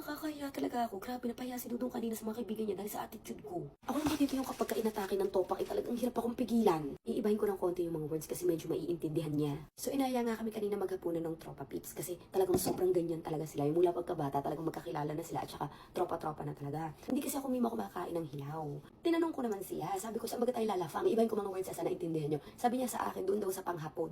nakakahiya talaga ako. Grabe, napahiya si Dudong kanina sa mga kaibigan niya dahil sa attitude ko. Ako naman dito yung kapag inatake ng topak, talagang hirap akong pigilan. Iibahin ko ng konti yung mga words kasi medyo maiintindihan niya. So inaya nga kami kanina maghapunan ng tropa peeps kasi talagang sobrang ganyan talaga sila. Yung mula pagkabata talagang magkakilala na sila at saka tropa-tropa na talaga. Hindi kasi ako mima kumakain ng hilaw. Tinanong ko naman siya, sabi ko saan baga tayo lalafang? Iibahin ko mga words sa naintindihan niyo. Sabi niya sa akin doon daw sa panghapon.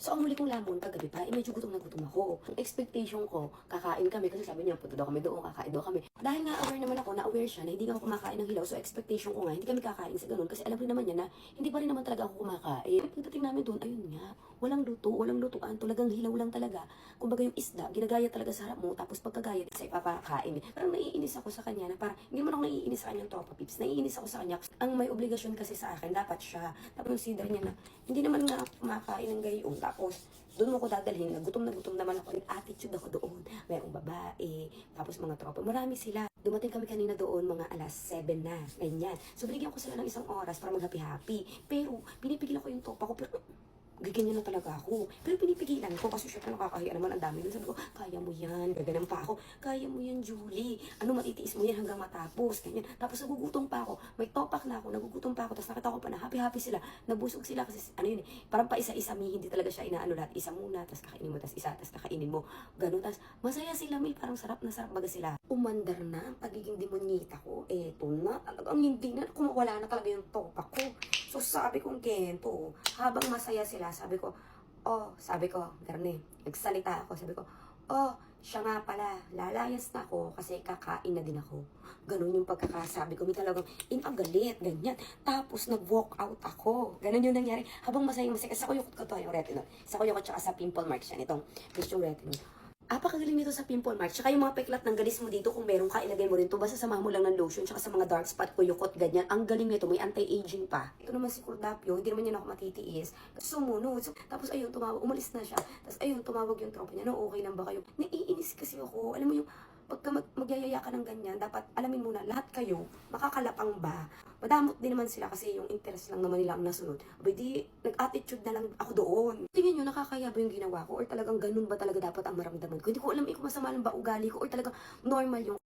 So, ang huli kong lamon kagabi pa, medyo gutom na gutom ako. Ang expectation ko, kakain kami kasi sabi niya, punta daw kami doon, kakain daw kami. Dahil nga aware naman ako, na-aware siya na hindi nga ako kumakain ng hilaw. So, expectation ko nga, hindi kami kakain sa ganun. Kasi alam rin naman niya na hindi pa rin naman talaga ako kumakain. Pagdating namin doon, ayun nga, walang luto, walang lutuan, talagang hilaw lang talaga. Kumbaga yung isda, ginagaya talaga sa harap mo, tapos pagkagaya, sa ipapakain. Parang naiinis ako sa kanya na parang, hindi man ako naiinis sa kanyang tropa pips, naiinis ako sa kanya. Ang may obligasyon kasi sa akin, dapat siya. Tapos consider niya na, hindi naman nga ako kumakain ng gayon. Tapos, doon mo ko dadalhin, na gutom naman ako, yung attitude ako doon. Mayroong babae, tapos mga tropa, marami sila. Dumating kami kanina doon, mga alas 7 na, ganyan. So, binigyan ko sila ng isang oras para mag-happy-happy. Pero, pinipigilan ko yung topa ko, pero gaganyan na talaga ako. Pero pinipigilan ko kasi syempre nakakahiya naman ang dami. Doon sabi ko, kaya mo yan. Gaganan pa ako. Kaya mo yan, Julie. Ano, matitiis mo yan hanggang matapos. Ganyan. Tapos nagugutom pa ako. May topak na ako. Nagugutom pa ako. Tapos nakita ko pa na happy-happy sila. Nabusog sila kasi ano yun eh. Parang pa isa-isa hindi talaga siya inaano lahat. Isa muna, tapos kakainin mo, tapos isa, tapos kakainin mo. Ganun. Tapos masaya sila, may parang sarap na sarap baga sila. Umandar na ang pagiging demonyita ko. Eto na. Talagang hindi na. Kumawala na talaga yung topak ko. So sabi kong gento, habang masaya sila, sabi ko, Garne, nagsalita ako, sabi ko, siya nga pala, lalayas na ako kasi kakain na din ako. Ganun yung pagkakasabi ko, may talagang inagalit, ganyan. Tapos nag-walk out ako. Ganun yung nangyari. Habang masaya-masaya, sa kuyukot ko to, yung retinol. Sa kuyukot tsaka sa pimple marks yan, itong yung retinol. Apakagaling nito sa pimple marks. Tsaka yung mga peklat ng galis mo dito, kung meron ka, ilagay mo rin to. Basta samahan mo lang ng lotion, tsaka sa mga dark spot, kuyukot, ganyan. Ang galing nito, may anti-aging pa. Ito naman si Cordapio, hindi naman yan ako matitiis. Kasi sumunod. So, tapos ayun, tumawag, umalis na siya. Tapos ayun, tumawag yung tropa niya, no, okay lang ba kayo? Naiinis kasi ako. Alam mo yung, pagka magyayaya ka ng ganyan, dapat alamin muna, lahat kayo, makakalapang ba? Madamot din naman sila kasi yung interest lang naman nila ang nasunod. Abay di, nag-attitude na lang ako doon. Tingin nyo, nakakaya ba yung ginawa ko? Or talagang ganun ba talaga dapat ang maramdaman ko? Hindi ko alam kung masama lang ba ugali ko or talagang normal yung